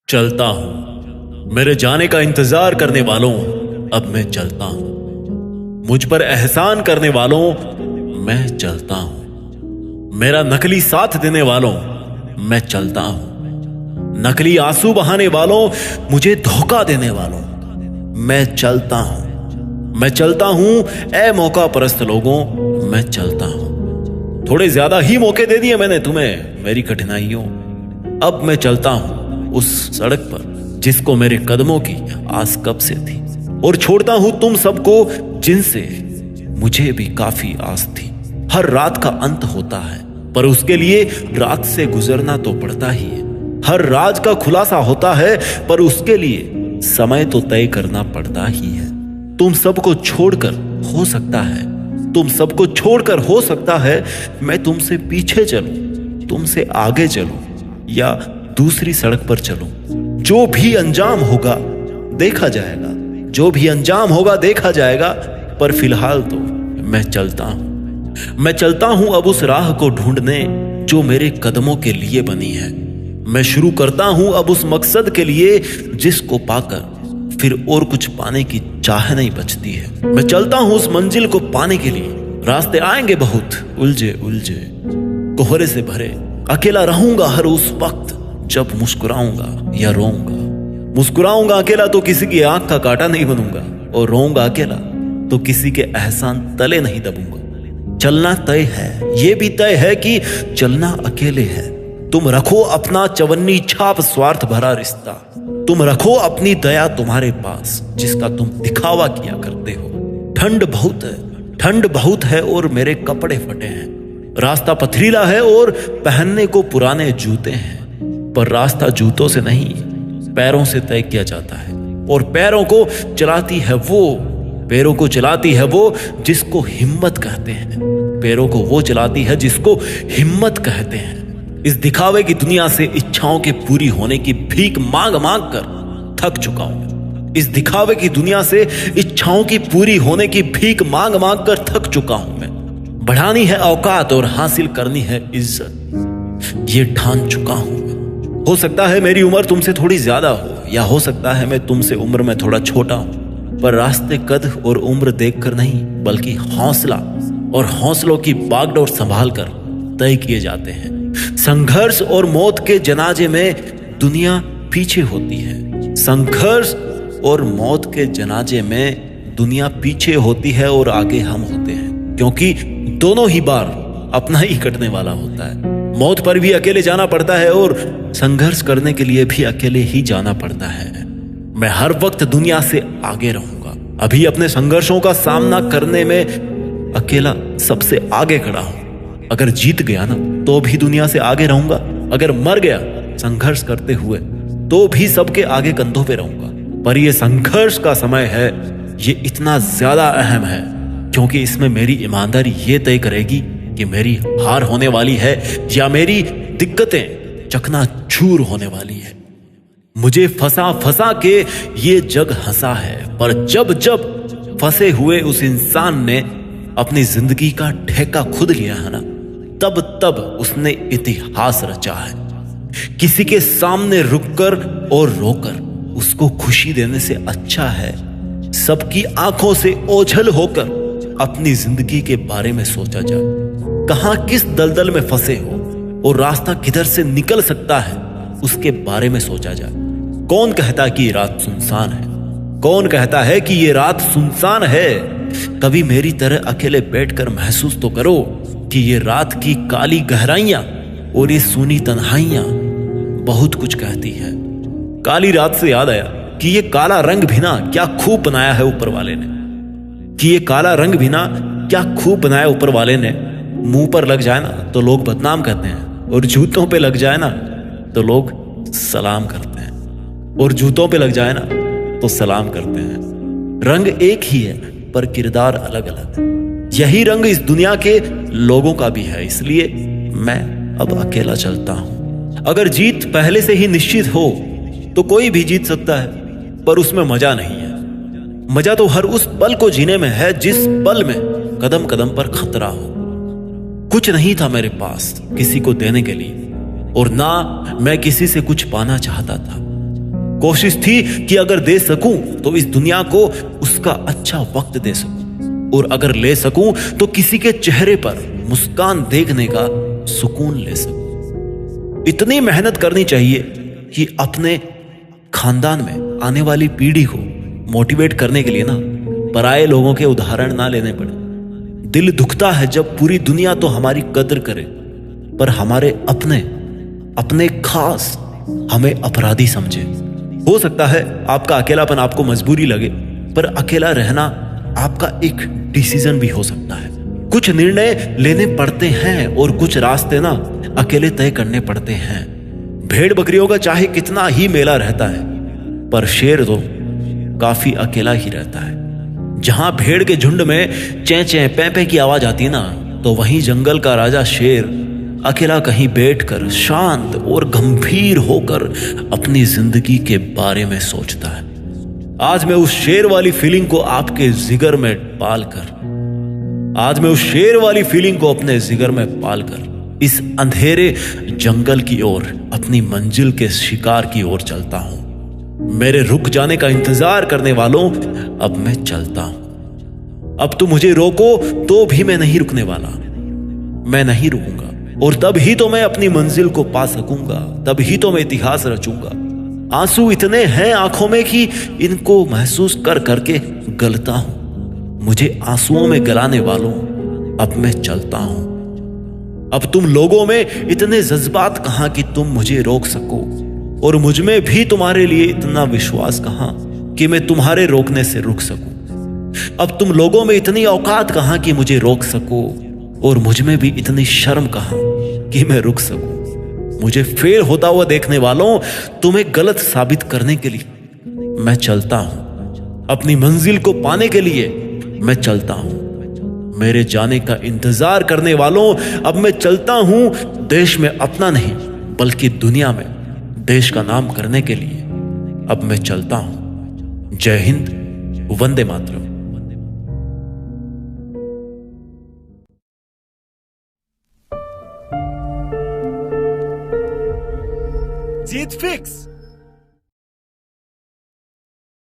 चलता हूं। मेरे जाने का इंतजार करने वालों, अब मैं चलता हूं। मुझ पर एहसान करने वालों, मैं चलता हूं। मेरा नकली साथ देने वालों, मैं चलता हूं। नकली आंसू बहाने वालों, मुझे धोखा देने वालों, मैं चलता हूं। मैं चलता हूं ए मौका परस्त लोगों, मैं चलता हूं। थोड़े ज्यादा ही मौके दे दिए मैंने तुम्हें मेरी कठिनाइयों। अब मैं चलता हूं उस सड़क पर जिसको मेरे कदमों की आस कब से थी, और छोड़ता हूं तुम सबको जिनसे मुझे भी काफी आस थी। हर रात का अंत होता है, पर उसके लिए रात से गुजरना तो पड़ता ही है। हर राज का खुलासा होता है, पर उसके लिए समय तो तय करना पड़ता ही है। तुम सबको छोड़कर हो सकता है, तुम सबको छोड़कर हो सकता है मैं तुमसे पीछे चलूं, तुमसे आगे चलूं, या दूसरी सड़क पर चलूं। जो भी अंजाम होगा देखा जाएगा, जो भी अंजाम होगा देखा जाएगा, पर फिलहाल तो मैं चलता हूं। मैं चलता हूं अब उस राह को ढूंढने जो मेरे कदमों के लिए बनी है। मैं शुरू करता हूं अब उस मकसद के लिए जिसको पाकर फिर और कुछ पाने की चाह नहीं बचती है। मैं चलता हूं उस मंजिल को पाने के लिए। रास्ते आएंगे बहुत उलझे उलझे, कोहरे से भरे। अकेला रहूंगा हर उस वक्त जब मुस्कुराऊंगा या रोऊंगा। मुस्कुराऊंगा अकेला तो किसी की आंख का कांटा नहीं बनूंगा, और रोऊंगा अकेला तो किसी के एहसान तले नहीं दबूंगा। चलना तय है, ये भी तय है कि चलना अकेले है। तुम रखो अपना चवन्नी छाप स्वार्थ भरा रिश्ता, तुम रखो अपनी दया तुम्हारे पास जिसका तुम दिखावा किया करते हो। ठंड बहुत है, ठंड बहुत है और मेरे कपड़े फटे हैं। रास्ता पथरीला है और पहनने को पुराने जूते हैं, पर रास्ता जूतों से नहीं पैरों से तय किया जाता है। और पैरों को चलाती है वो, पैरों को चलाती है वो जिसको हिम्मत कहते हैं। पैरों को वो चलाती है जिसको हिम्मत कहते हैं। इस दिखावे की दुनिया से इच्छाओं के पूरी होने की भीख मांग मांग कर थक चुका हूं। इस दिखावे की दुनिया से इच्छाओं की पूरी होने की भीख मांग मांग कर थक चुका हूं मैं। बढ़ानी है औकात और हासिल करनी है इज्जत, ये ठान चुका हूं मैं। हो सकता है मेरी उम्र तुमसे थोड़ी ज्यादा हो, या हो सकता है मैं तुमसे उम्र में थोड़ा छोटा हूं, पर रास्ते कद और उम्र देखकर नहीं बल्कि हौसला और हौसलों की बागडोर संभाल कर तय किए जाते हैं। संघर्ष और मौत के जनाजे में दुनिया पीछे होती है। संघर्ष और मौत के जनाजे में दुनिया पीछे होती है और आगे हम होते हैं, क्योंकि दोनों ही बार अपना ही कटने वाला होता है। मौत पर भी अकेले जाना पड़ता है और संघर्ष करने के लिए भी अकेले ही जाना पड़ता है। मैं हर वक्त दुनिया से आगे रहूंगा। अभी अपने संघर्षों का सामना करने में अकेला सबसे आगे खड़ा हूं। अगर जीत गया ना तो भी दुनिया से आगे रहूंगा, अगर मर गया संघर्ष करते हुए तो भी सबके आगे कंधों पे रहूंगा। पर यह संघर्ष का समय है, ये इतना ज्यादा अहम है क्योंकि इसमें मेरी ईमानदारी ये तय करेगी कि मेरी हार होने वाली है या मेरी दिक्कतें चकनाचूर होने वाली है। मुझे फंसा फंसा के ये जग हंसा है, पर जब जब फंसे हुए उस इंसान ने अपनी जिंदगी का ठेका खुद लिया है ना, तब तब उसने इतिहास रचा है। किसी के सामने रुककर और रोकर उसको खुशी देने से अच्छा है सबकी आंखों से ओझल होकर अपनी जिंदगी के बारे में सोचा जाए। कहां किस दलदल में फंसे हो और रास्ता किधर से निकल सकता है उसके बारे में सोचा जाए। कौन कहता कि ये रात सुनसान है, कौन कहता है कि ये रात सुनसान है। कभी मेरी तरह अकेले बैठकर महसूस तो करो कि ये रात की काली गहराइयां और ये सूनी तन्हाइयां बहुत कुछ कहती है। काली रात से याद आया कि ये काला रंग भी ना क्या खूब बनाया है ऊपर वाले ने, कि ये काला रंग भी ना क्या खूब बनाया ऊपर वाले ने। मुंह पर लग जाए ना तो लोग बदनाम कहते हैं, और जूतों पे लग जाए ना तो लोग सलाम करते हैं, और जूतों पे लग जाए ना तो सलाम करते हैं। रंग एक ही है पर किरदार अलग अलग है। यही रंग इस दुनिया के लोगों का भी है, इसलिए मैं अब अकेला चलता हूं। अगर जीत पहले से ही निश्चित हो तो कोई भी जीत सकता है, पर उसमें मजा नहीं है। मजा तो हर उस पल को जीने में है जिस पल में कदम कदम पर खतरा हो। कुछ नहीं था मेरे पास किसी को देने के लिए, और ना मैं किसी से कुछ पाना चाहता था। कोशिश थी कि अगर दे सकूं तो इस दुनिया को उसका अच्छा वक्त दे सकूं, और अगर ले सकूं तो किसी के चेहरे पर मुस्कान देखने का सुकून ले सकूं। इतनी मेहनत करनी चाहिए कि अपने खानदान में आने वाली पीढ़ी को मोटिवेट करने के लिए ना पराये लोगों के उदाहरण ना लेने पड़े। दिल दुखता है जब पूरी दुनिया तो हमारी कद्र करे, पर हमारे अपने खास हमें अपराधी समझे। हो सकता है आपका अकेलापन आपको मजबूरी लगे, पर अकेला रहना आपका एक डिसीजन भी हो सकता है। कुछ निर्णय लेने पड़ते हैं और कुछ रास्ते ना अकेले तय करने पड़ते हैं। भेड़ बकरियों का चाहे कितना ही मेला रहता है, पर शेर तो काफी अकेला ही रहता है। जहां भेड़ के झुंड में चैं चैं पै पै की आवाज आती ना, तो वहीं जंगल का राजा शेर अकेला कहीं बैठकर शांत और गंभीर होकर अपनी जिंदगी के बारे में सोचता है। आज मैं उस शेर वाली फीलिंग को आपके जिगर में पालकर अपने जिगर में पालकर इस अंधेरे जंगल की ओर अपनी मंजिल के शिकार की ओर चलता हूं। मेरे रुक जाने का इंतजार करने वालों, अब मैं चलता हूं। अब तुम मुझे रोको तो भी मैं नहीं रुकने वाला। मैं नहीं रुकूंगा, और तब ही तो मैं अपनी मंजिल को पा सकूंगा, तब ही तो मैं इतिहास रचूंगा। आंसू इतने हैं आंखों में कि इनको महसूस कर करके गलता हूं। मुझे आंसुओं में गलाने वालों, अब मैं चलता हूं। अब तुम लोगों में इतने जज्बात कहां कि तुम मुझे रोक सको, और मुझ में भी तुम्हारे लिए इतना विश्वास कहां कि मैं तुम्हारे रोकने से रुक सकूं। अब तुम लोगों में इतनी औकात कहां कि मुझे रोक सको, और मुझ में भी इतनी शर्म कहां कि मैं रुक सकूं। मुझे फेल होता हुआ देखने वालों, तुम्हें गलत साबित करने के लिए मैं चलता हूं। अपनी मंजिल को पाने के लिए मैं चलता हूं। मेरे जाने का इंतजार करने वालों, अब मैं चलता हूं। देश में अपना नहीं बल्कि दुनिया में देश का नाम करने के लिए अब मैं चलता हूं। जय हिंद, वंदे मातरम। जीत फिक्स।